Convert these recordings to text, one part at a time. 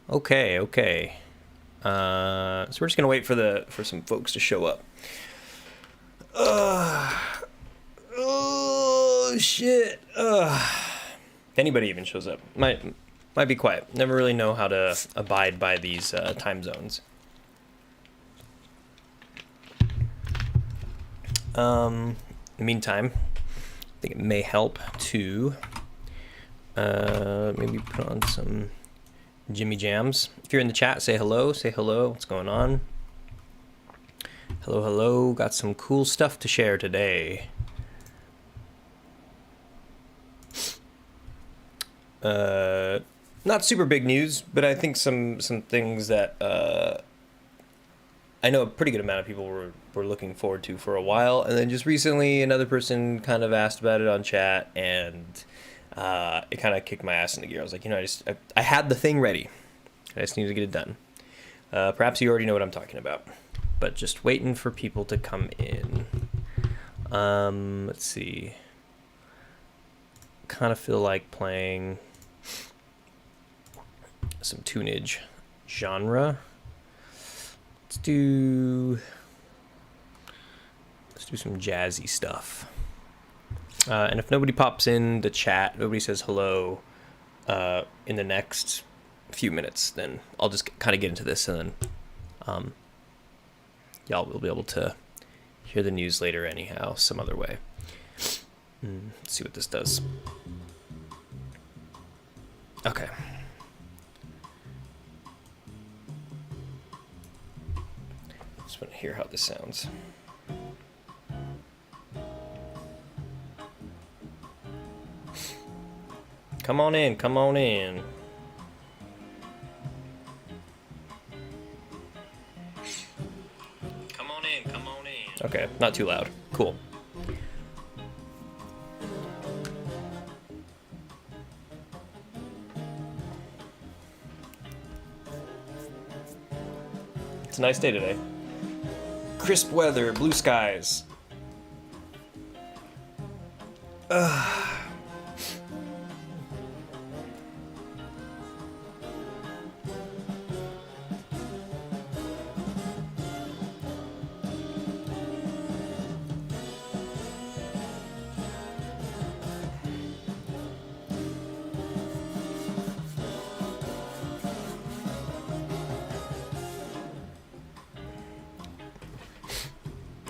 Okay, okay. So we're just gonna wait for some folks to show up. Oh shit. If anybody even shows up, might be quiet. Never really know how to abide by these time zones. In the meantime, I think it may help to maybe put on some Jimmy Jams. If you're in the chat, say hello. Say hello. What's going on? Hello, hello. Got some cool stuff to share today. Not super big news, but I think some things that I know a pretty good amount of people were looking forward to for a while, and then just recently another person kind of asked about it on chat, and it kind of kicked my ass into gear. I was like, I had the thing ready. I just needed to get it done. Perhaps you already know what I'm talking about, but just waiting for people to come in. Let's see. Kind of feel like playing some tunage genre. Let's do some jazzy stuff. And if nobody pops in the chat, nobody says hello in the next few minutes, then I'll just kind of get into this, and then y'all will be able to hear the news later anyhow, some other way. Let's see what this does. Okay. Just want to hear how this sounds. Come on in, come on in. Come on in, come on in. Okay, not too loud. Cool. It's a nice day today. Crisp weather, blue skies.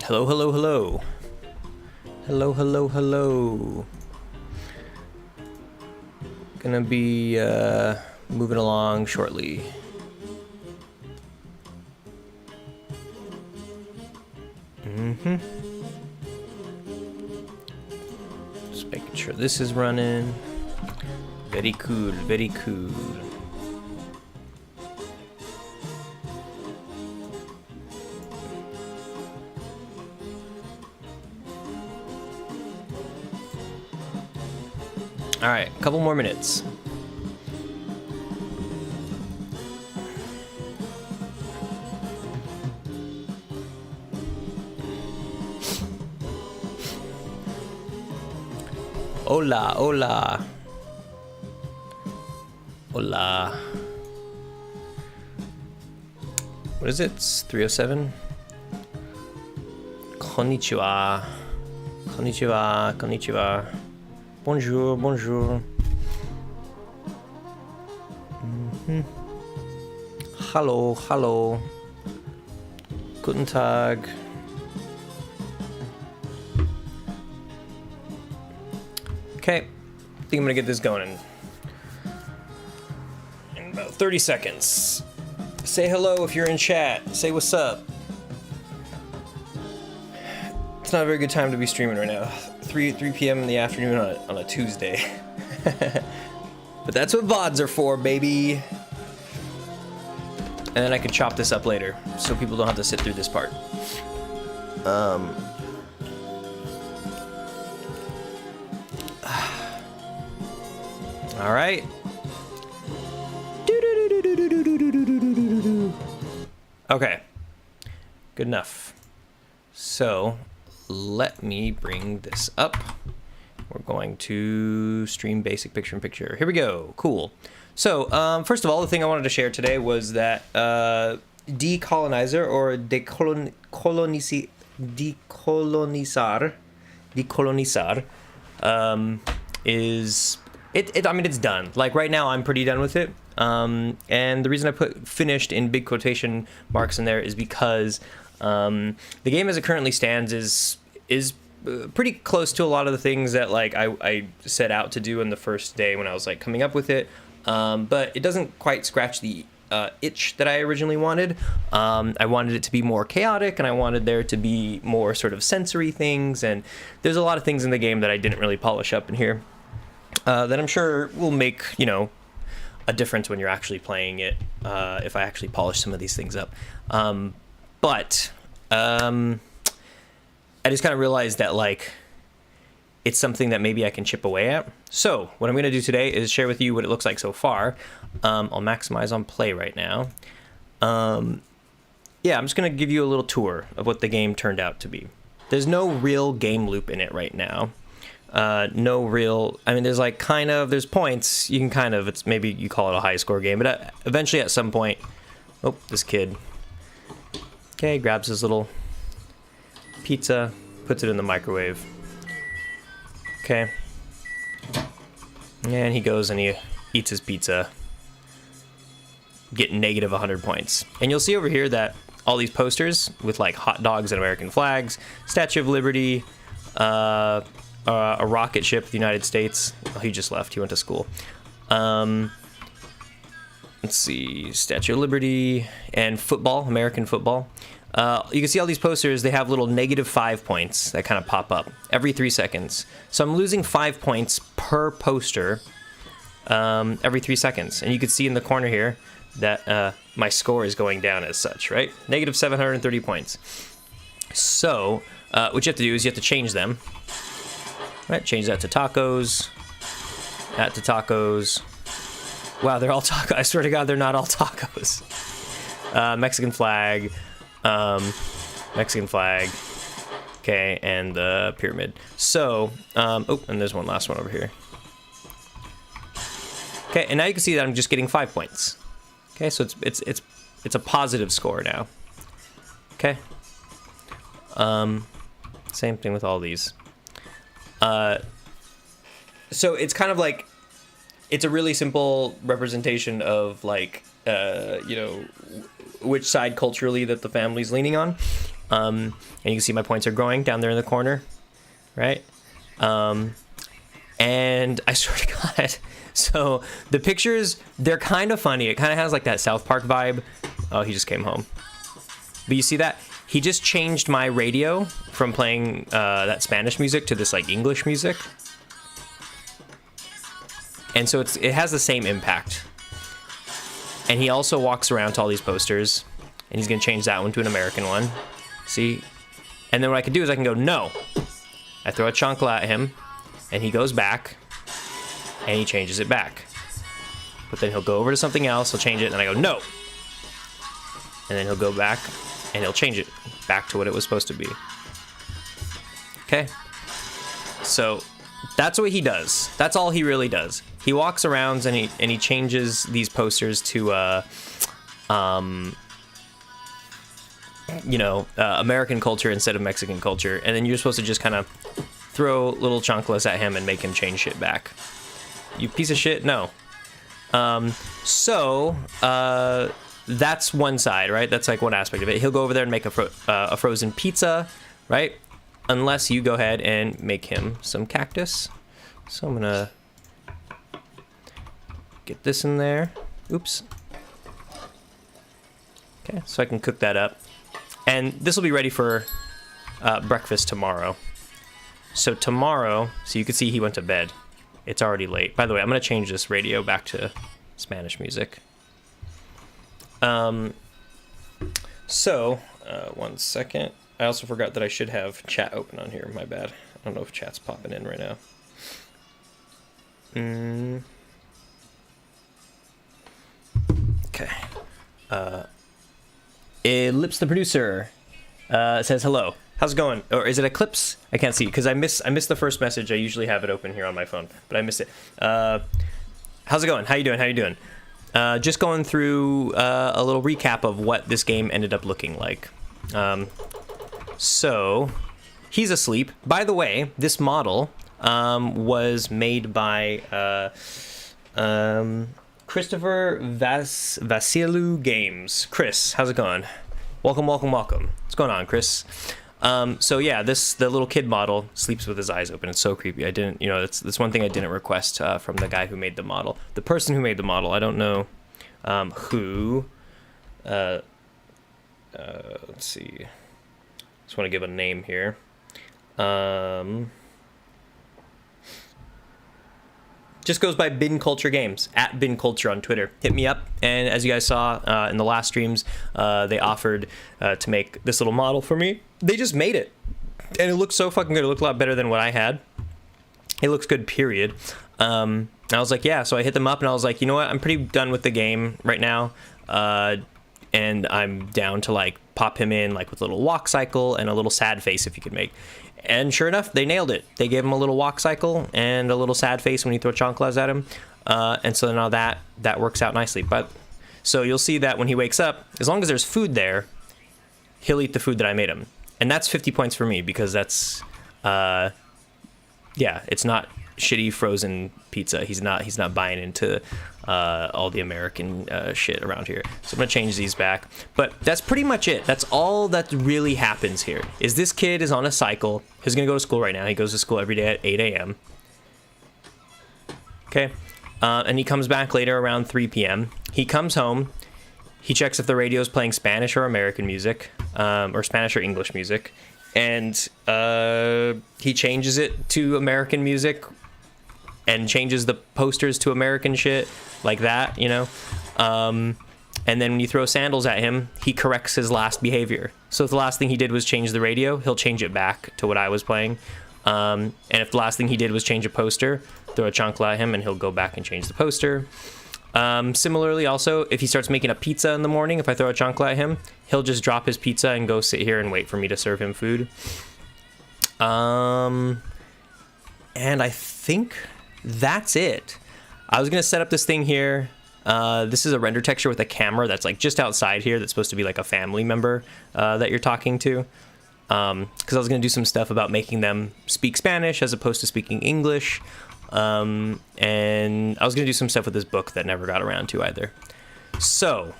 Hello, hello, hello. Hello, hello, hello. Gonna be moving along shortly. Just making sure this is running. Very cool, very cool. All right, a couple more minutes. Hola, hola. Hola. What is it? It's 307. Konnichiwa. Konnichiwa, konnichiwa. Bonjour, bonjour. Hallo, hallo. Guten Tag. Okay, I think I'm gonna get this going in about 30 seconds. Say hello if you're in chat. Say what's up. It's not a very good time to be streaming right now. 3 p.m. in the afternoon on a Tuesday. But that's what VODs are for, baby. And then I can chop this up later, so people don't have to sit through this part. All right. Okay. Good enough. So let me bring this up. We're going to stream basic picture-in-picture. Here we go. Cool. So, first of all, the thing I wanted to share today was that DeColonizar or DeColonizar is it. I mean, it's done. Like right now, I'm pretty done with it. And the reason I put finished in big quotation marks in there is because the game as it currently stands is pretty close to a lot of the things that like I set out to do in the first day when I was like coming up with it. But it doesn't quite scratch the itch that I originally wanted. I wanted it to be more chaotic, and I wanted there to be more sort of sensory things, and there's a lot of things in the game that I didn't really polish up in here that I'm sure will make, you know, a difference when you're actually playing it if I actually polish some of these things up. But I just kind of realized that like it's something that maybe I can chip away at. So what I'm going to do today is share with you what it looks like so far. I'll maximize on play right now. Yeah, I'm just going to give you a little tour of what the game turned out to be. There's no real game loop in it right now. No real, I mean, there's like kind of, there's points. You can kind of, it's maybe you call it a high score game, but eventually at some point, oh, this kid, okay, grabs his little pizza, puts it in the microwave. Okay. And he goes and he eats his pizza. Get negative 100 points. And you'll see over here that all these posters with like hot dogs and American flags, Statue of Liberty, a rocket ship, the United States. Oh, he just left. He went to school. Let's see, Statue of Liberty and football, American football. You can see all these posters, they have little -5 points that kind of pop up every 3 seconds. So I'm losing 5 points per poster every 3 seconds. And you can see in the corner here that my score is going down as such, right? Negative 730 points. So what you have to do is you have to change them. Right, change that to tacos. That to tacos. Wow, they're all tacos. I swear to God, they're not all tacos. Mexican flag. Mexican flag. Okay, and the pyramid. So, oh, and there's one last one over here. Okay, and now you can see that I'm just getting 5 points. Okay, so it's a positive score now. Okay. Same thing with all these. So it's kind of like, it's a really simple representation of like, you know, which side culturally that the family's leaning on. And you can see my points are growing down there in the corner, right? And I swear to God, so the pictures, they're kind of funny. It kind of has like that South Park vibe. Oh, he just came home. But you see that? He just changed my radio from playing that Spanish music to this like English music. And so it has the same impact. And he also walks around to all these posters, and he's gonna change that one to an American one. See? And then what I can do is I can go, no. I throw a chancla at him, and he goes back, and he changes it back. But then he'll go over to something else, he'll change it, and I go, no. And then he'll go back, and he'll change it back to what it was supposed to be. Okay? So that's what he does. That's all he really does. He walks around and he changes these posters to you know, American culture instead of Mexican culture, and then you're supposed to just kind of throw little chanclas at him and make him change shit back. You piece of shit. No. So that's one side, right? That's like one aspect of it. He'll go over there and make a frozen pizza, right? Unless you go ahead and make him some cactus. So I'm gonna get this in there. Oops. Okay, so I can cook that up. And this will be ready for breakfast tomorrow. So tomorrow, so you can see he went to bed. It's already late. By the way, I'm gonna change this radio back to Spanish music. So, 1 second. I also forgot that I should have chat open on here. My bad. I don't know if chat's popping in right now. Okay. Ellipse the producer says hello. How's it going? Or is it Eclipse? I can't see because I missed the first message. I usually have it open here on my phone, but I missed it. How's it going? How you doing? How you doing? Just going through a little recap of what this game ended up looking like. So, he's asleep. By the way, this model was made by Christopher Vasilou Games. Chris, how's it going? Welcome. What's going on, Chris? So yeah, the little kid model sleeps with his eyes open. It's so creepy. I didn't, that's one thing I didn't request from the guy who made the model. The person who made the model, I don't know who. Let's see. Just want to give a name here. Just goes by Bin Culture Games, at Bin Culture on Twitter. Hit me up, and as you guys saw in the last streams, they offered to make this little model for me. They just made it, and it looks so fucking good. It looked a lot better than what I had. It looks good, period. I was like, yeah, so I hit them up, and I was like, you know what, I'm pretty done with the game right now, and I'm down to, like, pop him in, like, with a little walk cycle and a little sad face if you could make. And sure enough, they nailed it. They gave him a little walk cycle and a little sad face when you throw chanclas at him. And so now that works out nicely. But so you'll see that when he wakes up, as long as there's food there, he'll eat the food that I made him. And that's 50 points for me because that's, it's not shitty frozen pizza. He's not buying into all the American shit around here. So I'm gonna change these back. But that's pretty much it. That's all that really happens here. Is this kid is on a cycle. He's gonna go to school right now. He goes to school every day at 8 a.m. Okay, and he comes back later around 3 p.m. He comes home. He checks if the radio is playing Spanish or American music, or Spanish or English music, and he changes it to American music and changes the posters to American shit like that, and then when you throw sandals at him, he corrects his last behavior. So if the last thing he did was change the radio, he'll change it back to what I was playing. And if the last thing he did was change a poster, throw a chancla at him and he'll go back and change the poster. Similarly, also, if he starts making a pizza in the morning, if I throw a chancla at him, he'll just drop his pizza and go sit here and wait for me to serve him food. And I think that's it. I was going to set up this thing here. This is a render texture with a camera that's like just outside here that's supposed to be like a family member that you're talking to. Because I was going to do some stuff about making them speak Spanish as opposed to speaking English. And I was going to do some stuff with this book that never got around to either. So,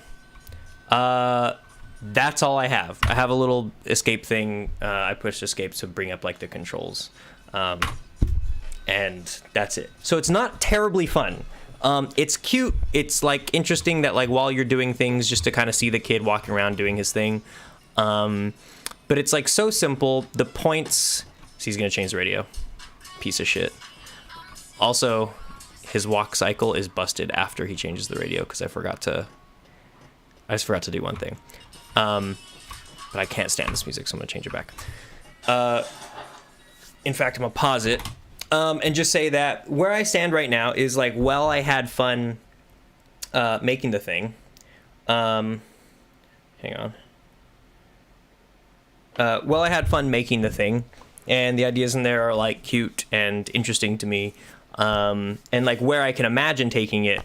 that's all I have. I have a little escape thing. I pushed escape to bring up like the controls. And that's it. So it's not terribly fun. It's cute. It's like interesting that like while you're doing things just to kind of see the kid walking around doing his thing. But it's like so simple. The points, so he's going to change the radio. Piece of shit. Also, his walk cycle is busted after he changes the radio because I just forgot to do one thing. But I can't stand this music, so I'm going to change it back. In fact, I'm going to pause it. And just say that where I stand right now is like, well, I had fun making the thing. Hang on. Well, I had fun making the thing, and the ideas in there are like cute and interesting to me. And like where I can imagine taking it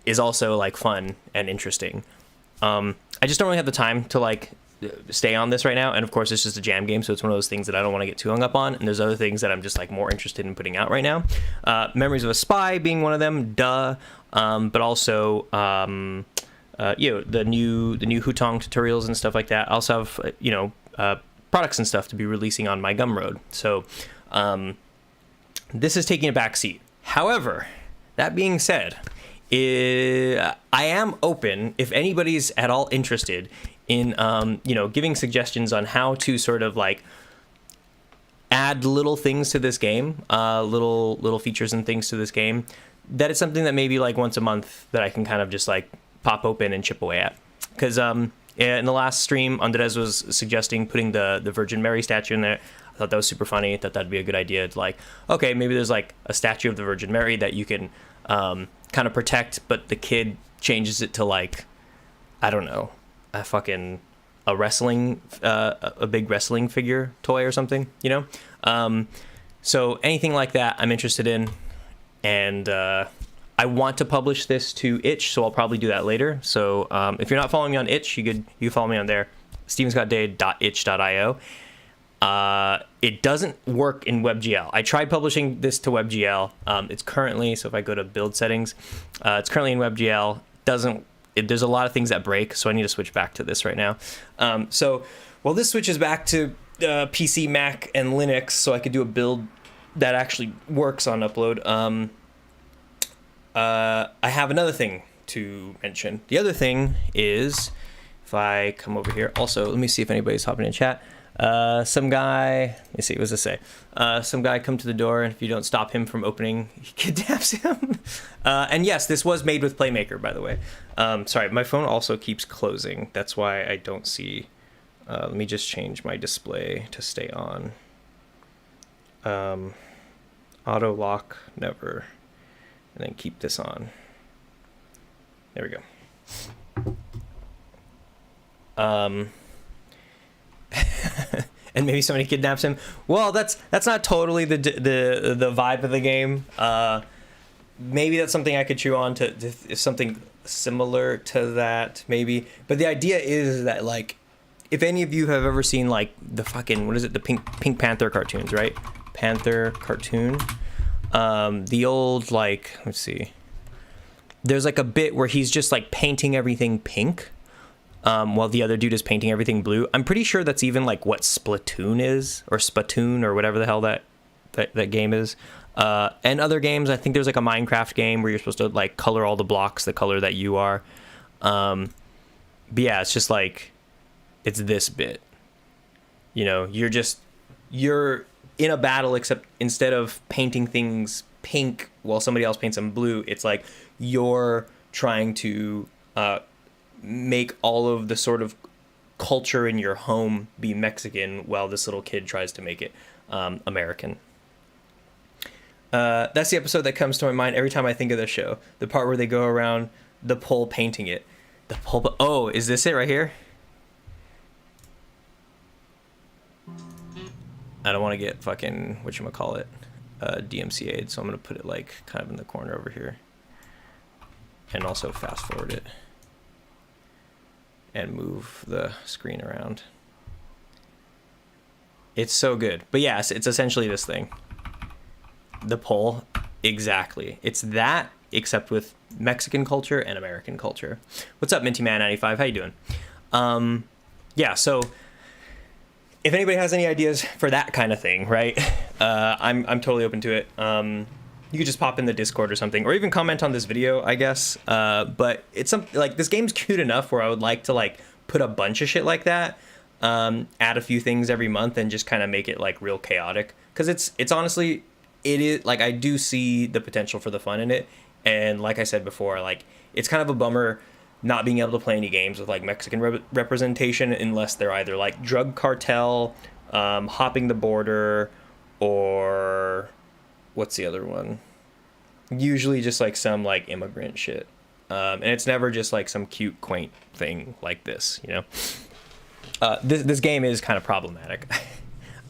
is also like fun and interesting. I just don't really have the time to like stay on this right now, and of course it's just a jam game, so it's one of those things that I don't want to get too hung up on, and there's other things that I'm just like more interested in putting out right now. Memories of a Spy being one of them, but also the new Hutong tutorials and stuff like that. I also have products and stuff to be releasing on my Gumroad, so this is taking a back seat. However, that being said, I am open if anybody's at all interested in giving suggestions on how to sort of like add little things to this game, little features and things to this game. That it's something that maybe like once a month that I can kind of just like pop open and chip away at. Because in the last stream, Andres was suggesting putting the Virgin Mary statue in there. I thought that was super funny. I thought that'd be a good idea. To like, okay, maybe there's like a statue of the Virgin Mary that you can kind of protect, but the kid changes it to like, I don't know, a wrestling, a big wrestling figure toy or something, So anything like that I'm interested in. and I want to publish this to itch, so I'll probably do that later. So if you're not following me on itch, you can follow me on there, stevenscottday.itch.io. It doesn't work in WebGL. I tried publishing this to WebGL. It's currently, so if I go to build settings, it's currently in WebGL. There's a lot of things that break, so I need to switch back to this right now. So while this switches back to PC, Mac, and Linux, so I could do a build that actually works on upload, I have another thing to mention. The other thing is, if I come over here, also, let me see if anybody's hopping in chat. Some guy, let me see, what does this say? Some guy come to the door, and if you don't stop him from opening, he kidnaps him. And yes, this was made with PlayMaker, by the way. Sorry, my phone also keeps closing. That's why I don't see. Let me just change my display to stay on. Auto lock, never. And then keep this on. There we go. And maybe somebody kidnaps him. Well, that's not totally the vibe of the game. Maybe that's something I could chew on to something similar to that, maybe. But the idea is that, like, if any of you have ever seen, like, the fucking, what is it, the Pink Panther cartoons, right? Panther cartoon. The old, like, let's see. There's like a bit where he's just like painting everything pink, while the other dude is painting everything blue. I'm pretty sure that's even like what Splatoon is, or Splatoon, or whatever the hell that game is. And other games, I think there's like a Minecraft game where you're supposed to like color all the blocks the color that you are. But yeah, it's just like, it's this bit. You know, you're in a battle, except instead of painting things pink while somebody else paints them blue, it's like you're trying to make all of the sort of culture in your home be Mexican while this little kid tries to make it American. That's the episode that comes to my mind every time I think of this show. The part where they go around the pole painting it. The pole. Oh, is this it right here? I don't want to get fucking, whatchamacallit, DMCA'd, so I'm going to put it like kind of in the corner over here. And also fast forward it. And move the screen around. It's so good. But yes, it's essentially this thing. The pole, exactly. It's that, except with Mexican culture and American culture. What's up, MintyMan95? How you doing? Yeah, so if anybody has any ideas for that kind of thing, right? I'm totally open to it. You could just pop in the Discord or something, or even comment on this video, I guess. But it's something like, this game's cute enough where I would like to like put a bunch of shit like that, add a few things every month, and just kind of make it like real chaotic. Because it's honestly, it is like, I do see the potential for the fun in it. And like I said before, like, it's kind of a bummer not being able to play any games with like Mexican representation unless they're either like drug cartel, hopping the border, or what's the other one? Usually just like some like immigrant shit. And it's never just like some cute, quaint thing like this, you know? This game is kind of problematic.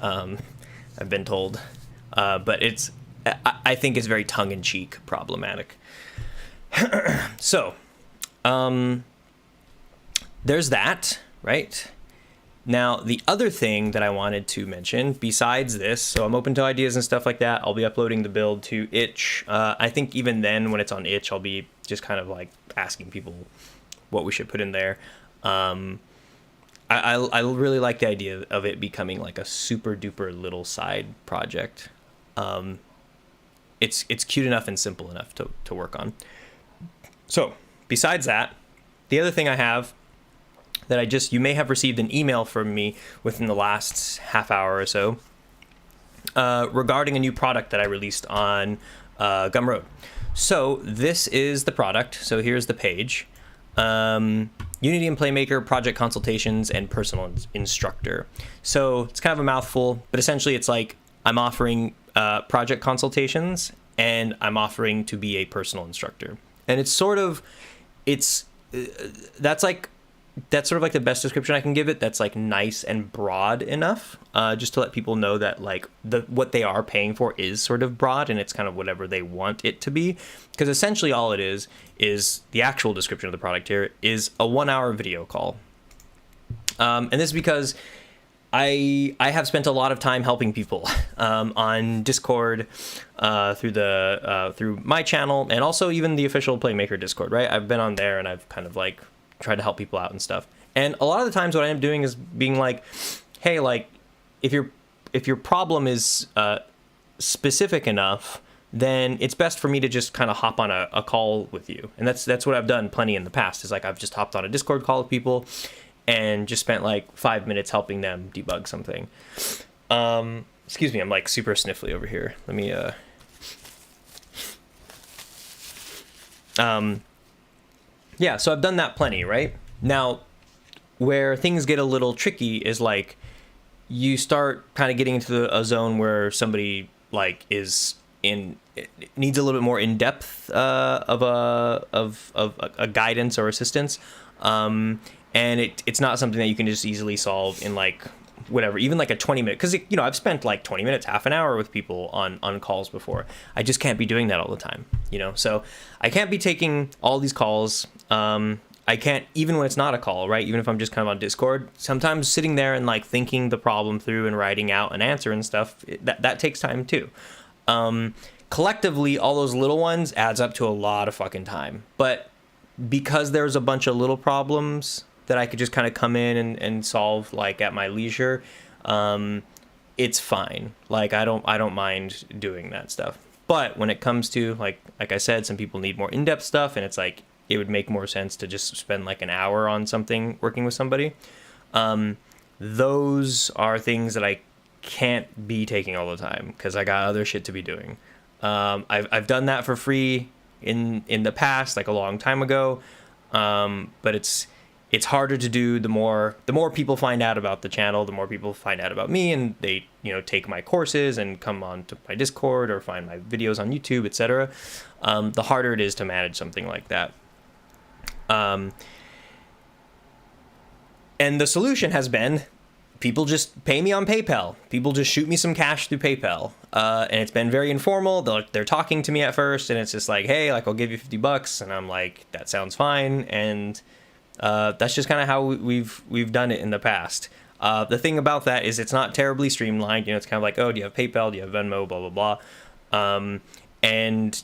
I've been told. But I think it's very tongue-in-cheek problematic. So, there's that, right? Now, the other thing that I wanted to mention, besides this, so I'm open to ideas and stuff like that. I'll be uploading the build to itch. I think even then, when it's on itch, I'll be just kind of like asking people what we should put in there. I really like the idea of it becoming like a super duper little side project. It's cute enough and simple enough to work on. So, besides that, the other thing I have that you may have received an email from me within the last half hour or so, regarding a new product that I released on Gumroad. So this is the product. So here's the page. Unity and PlayMaker, project consultations, and personal instructor. So it's kind of a mouthful, but essentially it's like I'm offering project consultations, and I'm offering to be a personal instructor. And it's sort of, that's like that's sort of like the best description I can give it. That's like nice and broad enough, just to let people know that like what they are paying for is sort of broad, and it's kind of whatever they want it to be. Because essentially all it is the actual description of the product here is a 1-hour video call. And this is because I have spent a lot of time helping people on Discord, through my channel, and also even the official PlayMaker Discord, right? I've been on there and I've kind of like tried to help people out and stuff. And a lot of the times what I end up doing is being like, hey, like if your problem is specific enough, then it's best for me to just kind of hop on a call with you. And that's what I've done plenty in the past, is like I've just hopped on a Discord call with people and just spent like 5 minutes helping them debug something. Excuse me, I'm like super sniffly over here. Let me yeah, so I've done that plenty, right? Now, where things get a little tricky is like you start kind of getting into a zone where somebody like needs a little bit more in depth of a guidance or assistance, and it's not something that you can just easily solve in like whatever, even like a 20-minute, because I've spent like 20 minutes, half an hour with people on calls before. I just can't be doing that all the time, so I can't be taking all these calls. I can't, even when it's not a call, right? Even if I'm just kind of on Discord, sometimes sitting there and like thinking the problem through and writing out an answer and stuff, that takes time too. Collectively, all those little ones adds up to a lot of fucking time. But because there's a bunch of little problems that I could just kind of come in and solve like at my leisure, it's fine. Like I don't mind doing that stuff. But when it comes to like I said, some people need more in-depth stuff, and it's like it would make more sense to just spend like an hour on something working with somebody. Those are things that I can't be taking all the time because I got other shit to be doing. I've done that for free in the past, like a long time ago, but it's harder to do the more people find out about the channel, the more people find out about me, and they take my courses and come on to my Discord or find my videos on YouTube, etc. The harder it is to manage something like that. And the solution has been people just pay me on PayPal. People just shoot me some cash through PayPal. And it's been very informal. They're talking to me at first, and it's just like, hey, like I'll give you $50, and I'm like, that sounds fine. And that's just kind of how we've done it in the past. The thing about that is it's not terribly streamlined. It's kind of like, oh, do you have PayPal? Do you have Venmo? Blah blah blah. And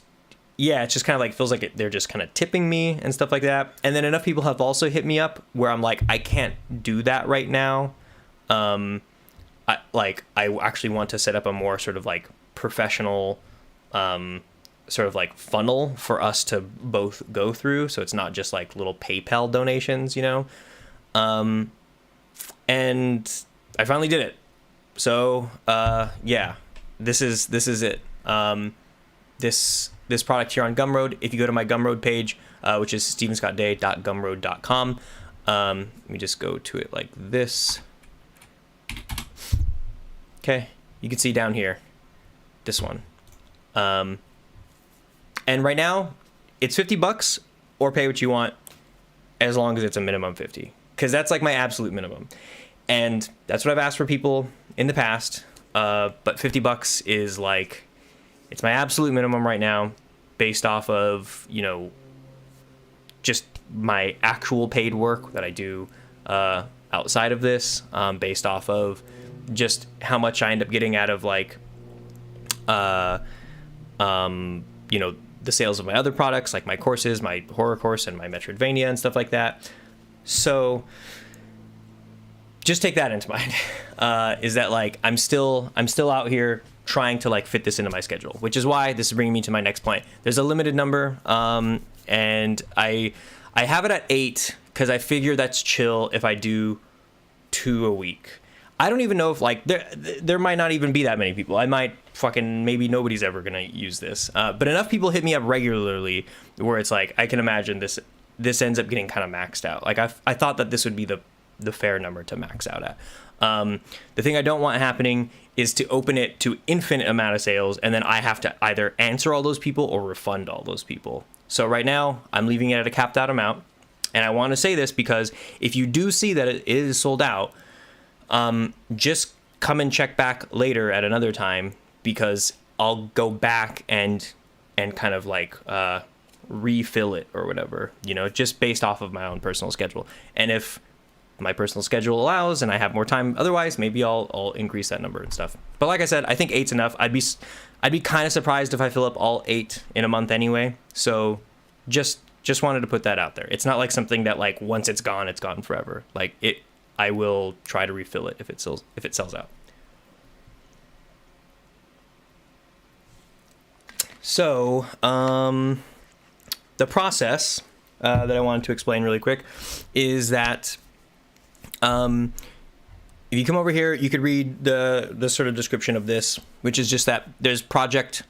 yeah, it's just kind of like feels like they're just kind of tipping me and stuff like that. And then enough people have also hit me up where I'm like, I can't do that right now. I actually want to set up a more sort of like professional sort of like funnel for us to both go through, so it's not just like little PayPal donations, and I finally did it. So yeah, this is it. This product here on Gumroad, if you go to my Gumroad page, which is stevenscottday.gumroad.com, let me just go to it like this. Okay, you can see down here, this one. And right now, it's $50 or pay what you want, as long as it's a minimum 50, because that's like my absolute minimum. And that's what I've asked for people in the past. But $50 is like, it's my absolute minimum right now, based off of, just my actual paid work that I do outside of this, based off of just how much I end up getting out of like, the sales of my other products, like my courses, my horror course and my Metroidvania and stuff like that. So just take that into mind, is that like, I'm still out here trying to like fit this into my schedule, which is why this is bringing me to my next point. There's a limited number, and I have it at 8 because I figure that's chill if I do 2 a week. I don't even know if like there might not even be that many people. I might maybe nobody's ever gonna use this, but enough people hit me up regularly where it's like I can imagine this ends up getting kind of maxed out. Like I thought that this would be the fair number to max out at. The thing I don't want happening is to open it to infinite amount of sales, and then I have to either answer all those people or refund all those people. So right now I'm leaving it at a capped out amount. And I want to say this because if you do see that it is sold out, just come and check back later at another time, because I'll go back and kind of like refill it or whatever, just based off of my own personal schedule. And if my personal schedule allows and I have more time otherwise, maybe I'll increase that number and stuff. But like I said, I think 8's enough. I'd be kind of surprised if I fill up all 8 in a month anyway. So just wanted to put that out there. It's not like something that like once it's gone forever. Like I will try to refill it if it sells out. So the process that I wanted to explain really quick is that if you come over here, you could read the sort of description of this, which is just that there's project.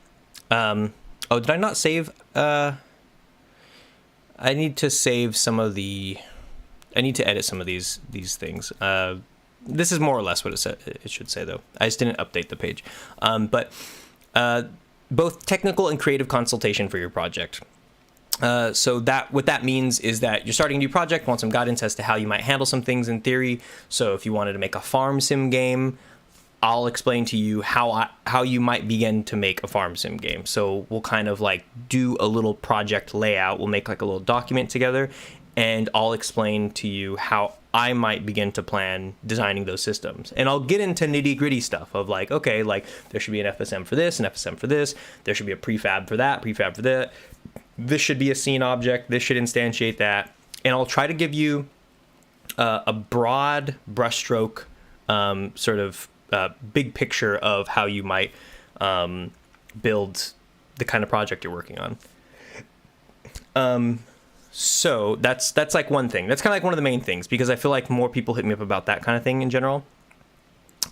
Oh, did I not save? I need to save some of the. I need to edit some of these things. This is more or less what it should say, though. I just didn't update the page. But both technical and creative consultation for your project. So what that means is that you're starting a new project, want some guidance as to how you might handle some things in theory. So if you wanted to make a farm sim game, I'll explain to you how you might begin to make a farm sim game. So we'll kind of like do a little project layout. We'll make like a little document together, and I'll explain to you how I might begin to plan designing those systems. And I'll get into nitty gritty stuff of like, okay, like there should be an FSM for this, an FSM for this. There should be a prefab for that, prefab for that. This should be a scene object. This should instantiate that. And I'll try to give you a broad brushstroke sort of big picture of how you might build the kind of project you're working on. So that's like one thing. That's kind of like one of the main things, because I feel like more people hit me up about that kind of thing in general.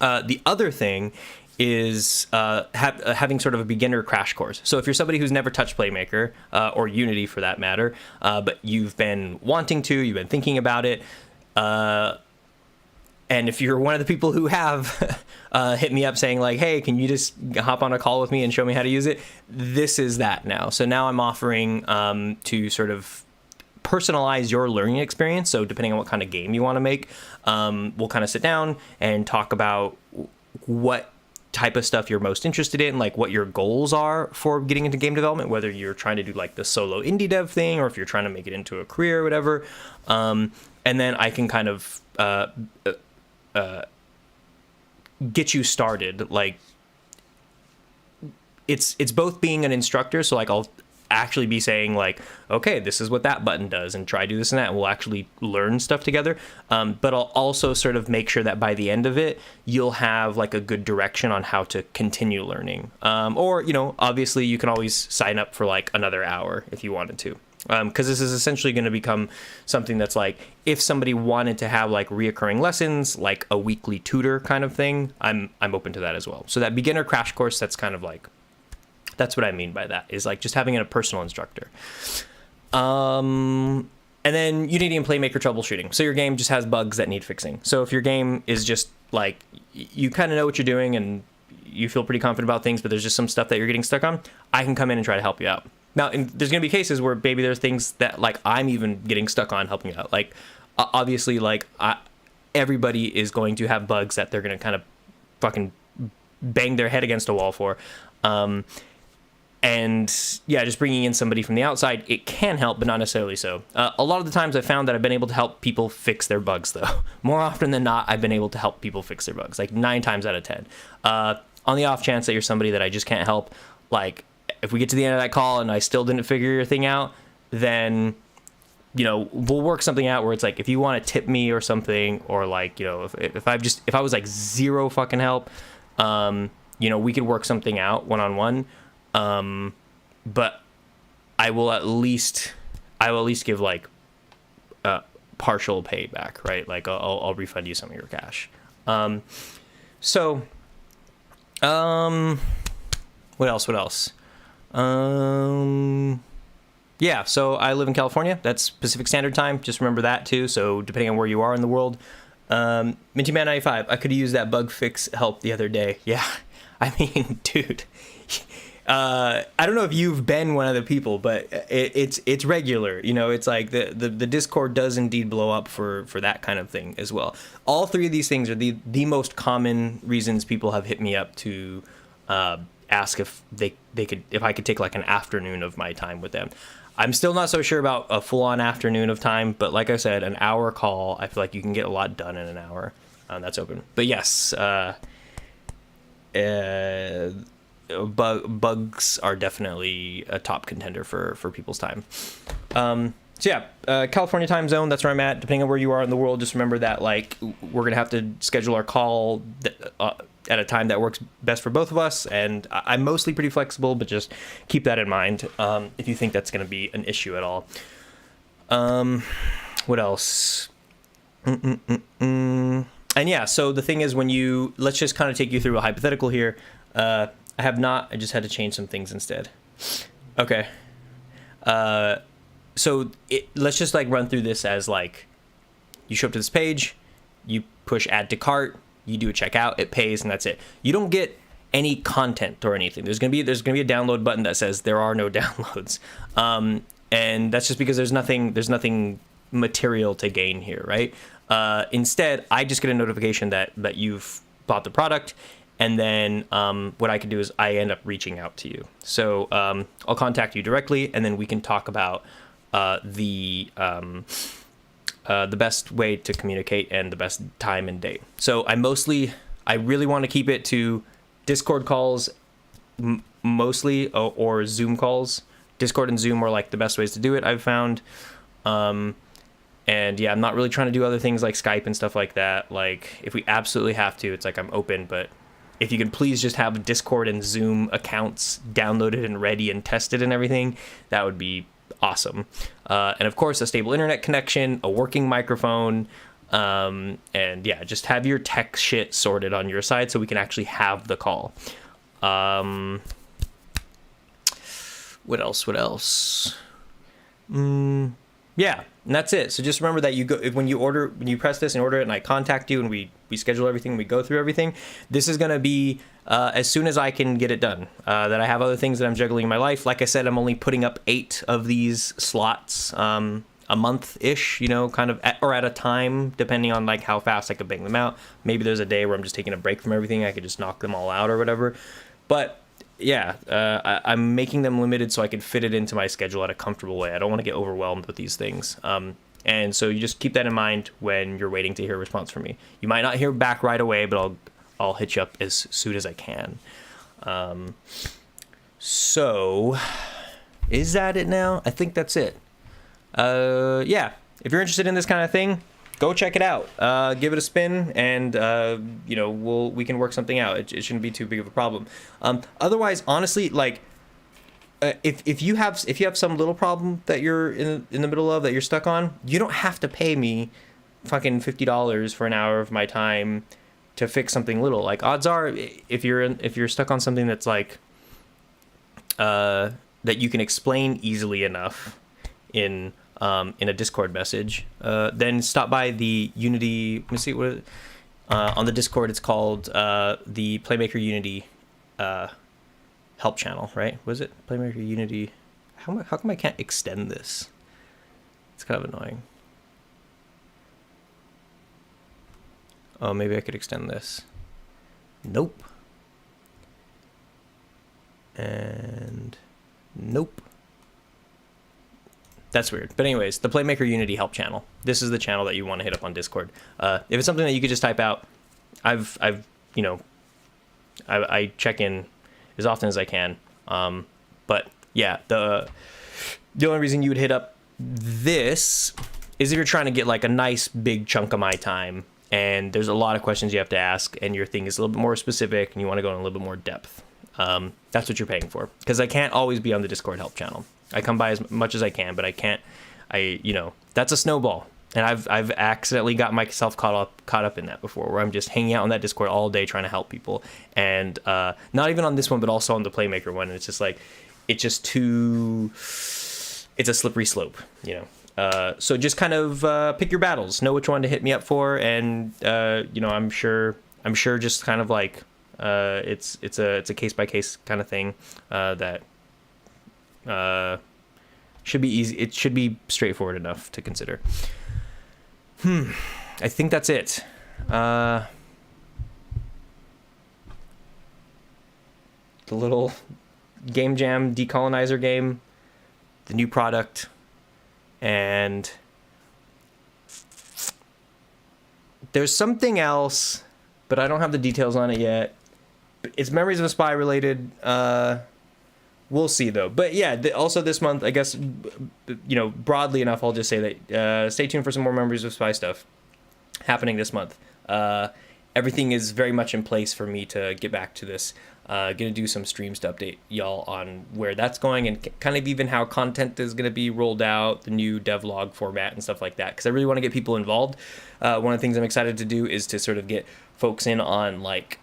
The other thing is having sort of a beginner crash course. So if you're somebody who's never touched PlayMaker or Unity for that matter, but you've been wanting to, you've been thinking about it, and if you're one of the people who have hit me up saying like, hey, can you just hop on a call with me and show me how to use it? This is that now. So now I'm offering to sort of personalize your learning experience. So depending on what kind of game you want to make, we'll kind of sit down and talk about what type of stuff you're most interested in, like what your goals are for getting into game development, whether you're trying to do like the solo indie dev thing or if you're trying to make it into a career or whatever. And then I can kind of get you started. Like it's both being an instructor, so like I'll actually be saying like, okay, this is what that button does, and try to do this and that, and we'll actually learn stuff together. But I'll also sort of make sure that by the end of it, you'll have like a good direction on how to continue learning. Or, obviously you can always sign up for like another hour if you wanted to. Because this is essentially going to become something that's like, if somebody wanted to have like reoccurring lessons, like a weekly tutor kind of thing, I'm open to that as well. So that beginner crash course, that's kind of like, that's what I mean by that, is like just having a personal instructor. And then Unity and PlayMaker troubleshooting. So your game just has bugs that need fixing. So if your game is just like, you kind of know what you're doing and you feel pretty confident about things, but there's just some stuff that you're getting stuck on, I can come in and try to help you out. Now, there's going to be cases where maybe there's things that like I'm even getting stuck on helping you out. Like obviously, like everybody is going to have bugs that they're going to kind of fucking bang their head against a wall for. And yeah, just bringing in somebody from the outside, it can help, but not necessarily so. A lot of the times I've found that I've been able to help people fix their bugs, though. More often than not, I've been able to help people fix their bugs, like 9 times out of 10. On the off chance that you're somebody that I just can't help, like if we get to the end of that call and I still didn't figure your thing out, then, we'll work something out where it's like, if you want to tip me or something, or like, if I was like zero fucking help, we could work something out one-on-one. But I will at least give like partial payback, right? Like I'll refund you some of your cash. What else? Yeah, so I live in California. That's Pacific Standard Time. Just remember that too. So depending on where you are in the world, Minty Man 95. I could have used that bug fix help the other day. Yeah, I mean, dude. I don't know if you've been one of the people, but it's regular. You know, it's like the Discord does indeed blow up for that kind of thing as well. All three of these things are the most common reasons people have hit me up to ask if if I could take like an afternoon of my time with them. I'm still not so sure about a full-on afternoon of time, but like I said, an hour call, I feel like you can get a lot done in an hour. That's open. But yes, bugs are definitely a top contender for people's time. So yeah, California time zone, that's where I'm at. Depending on where you are in the world, just remember that like we're gonna have to schedule our call at a time that works best for both of us, and I'm mostly pretty flexible, but just keep that in mind if you think that's gonna be an issue at all. What else? And yeah, so the thing is, let's just kind of take you through a hypothetical here. I just had to change some things instead. Okay. So let's just like run through this as like, you show up to this page, you push add to cart, you do a checkout, it pays, and that's it. You don't get any content or anything. There's gonna be a download button that says there are no downloads. And that's just because there's nothing material to gain here, right? Instead, I just get a notification that you've bought the product, and then what I can do is I end up reaching out to you. So I'll contact you directly, and then we can talk about the best way to communicate and the best time and date. So I really want to keep it to Discord calls mostly, or Zoom calls. Discord and Zoom are like the best ways to do it, I've found. And yeah, I'm not really trying to do other things like Skype and stuff like that. Like if we absolutely have to, it's like I'm open, but if you can please just have Discord and Zoom accounts downloaded and ready and tested and everything, that would be awesome. And of course, a stable internet connection, a working microphone, and yeah, just have your tech shit sorted on your side so we can actually have the call. What else? Yeah, and that's it. So just remember that when you press this and order it, and I contact you and we schedule everything, we go through everything. This is gonna be as soon as I can get it done. That I have other things that I'm juggling in my life. Like I said, I'm only putting up 8 of these slots a month-ish, you know, kind of or at a time, depending on like how fast I could bang them out. Maybe there's a day where I'm just taking a break from everything. I could just knock them all out or whatever. But yeah, I'm making them limited so I can fit it into my schedule at a comfortable way. I don't want to get overwhelmed with these things. And so you just keep that in mind when you're waiting to hear a response from me. You might not hear back right away, but I'll hit you up as soon as I can. So is that it now? I think that's it. Yeah, if you're interested in this kind of thing, go check it out. Give it a spin, and you know, we can work something out. It shouldn't be too big of a problem. Otherwise, honestly, like if you have some little problem that you're in the middle of that you're stuck on, you don't have to pay me fucking $50 for an hour of my time to fix something little. Like odds are, if you're stuck on something that's like that you can explain easily enough in a Discord message, then stop by the Unity. Let me see what on the Discord it's called, the PlayMaker Unity help channel, right? Was it PlayMaker Unity? How come I can't extend this? It's kind of annoying. Oh, maybe I could extend this. Nope. And nope. That's weird. But anyways, the PlayMaker Unity help channel. This is the channel that you want to hit up on Discord. If it's something that you could just type out, I check in as often as I can. But yeah, the only reason you would hit up this is if you're trying to get like a nice big chunk of my time, and there's a lot of questions you have to ask, and your thing is a little bit more specific, and you want to go in a little bit more depth. That's what you're paying for, because I can't always be on the Discord help channel. I come by as much as I can, but that's a snowball. And I've accidentally got myself caught up in that before, where I'm just hanging out on that Discord all day trying to help people. And not even on this one, but also on the PlayMaker one. And it's just like, it's a slippery slope, you know. So just kind of pick your battles, know which one to hit me up for. And, I'm sure just kind of like It's a case by case kind of thing that should be easy. It should be straightforward enough to consider. I think that's it. The little game jam DeColonizar game, the new product, and there's something else, but I don't have the details on it yet. It's Memories of a Spy related. We'll see though. But yeah, also this month, I guess, broadly enough, I'll just say that stay tuned for some more Memories of Spy stuff happening this month. Everything is very much in place for me to get back to this. Gonna do some streams to update y'all on where that's going and kind of even how content is gonna be rolled out, the new devlog format and stuff like that. Because I really want to get people involved. One of the things I'm excited to do is to sort of get folks in on like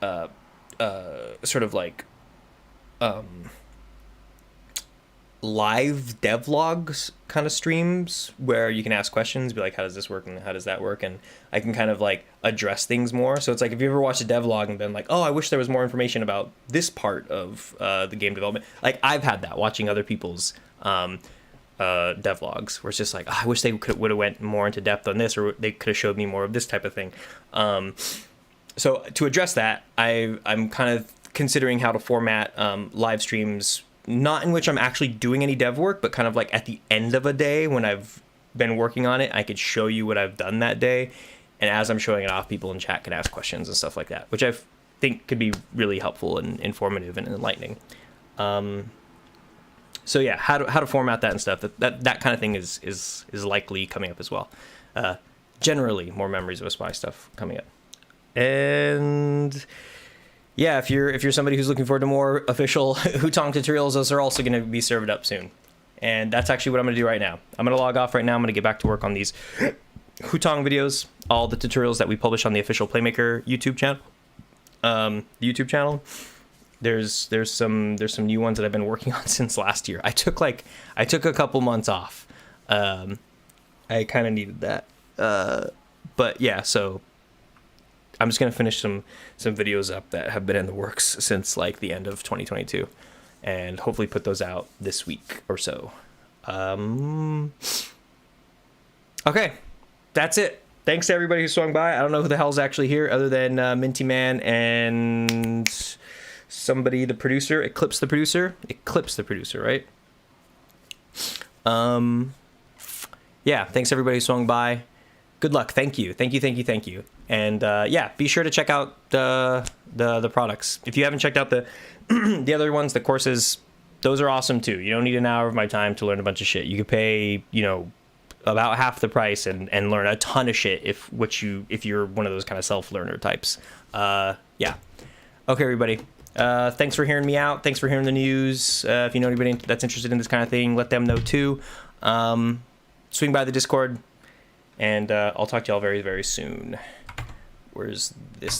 live devlogs kind of streams where you can ask questions, be like, how does this work and how does that work, and I can kind of like address things more. So it's like if you ever watched a devlog and been like, oh, I wish there was more information about this part of the game development, like I've had that watching other people's devlogs where it's just like, oh, I wish they would have went more into depth on this, or they could have showed me more of this type of thing. So to address that, I'm kind of considering how to format live streams, not in which I'm actually doing any dev work, but kind of like at the end of a day when I've been working on it, I could show you what I've done that day. And as I'm showing it off, people in chat can ask questions and stuff like that, which I think could be really helpful and informative and enlightening. So yeah, how to format that and stuff, that kind of thing is likely coming up as well. Generally, more Memories of a Spy stuff coming up. And yeah, if you're somebody who's looking forward to more official Hutong tutorials, those are also going to be served up soon. And that's actually what I'm going to do right now. I'm going to log off right now. I'm going to get back to work on these Hutong videos, all the tutorials that we publish on the official PlayMaker YouTube channel. There's some new ones that I've been working on since last year. I took a couple months off. I kind of needed that. But yeah, so I'm just going to finish some videos up that have been in the works since like the end of 2022 and hopefully put those out this week or so. Okay, that's it. Thanks to everybody who swung by. I don't know who the hell's actually here other than Minty Man and somebody, the producer, Eclipse the producer, right? Yeah, thanks everybody who swung by. Good luck. Thank you. And yeah, be sure to check out the products. If you haven't checked out the the other ones, the courses, those are awesome too. You don't need an hour of my time to learn a bunch of shit. You could pay, about half the price and learn a ton of shit if you're one of those kind of self-learner types. Yeah. Okay, everybody. Thanks for hearing me out. Thanks for hearing the news. If you know anybody that's interested in this kind of thing, let them know too. Swing by the Discord. And I'll talk to y'all very, very soon. Where's this thing?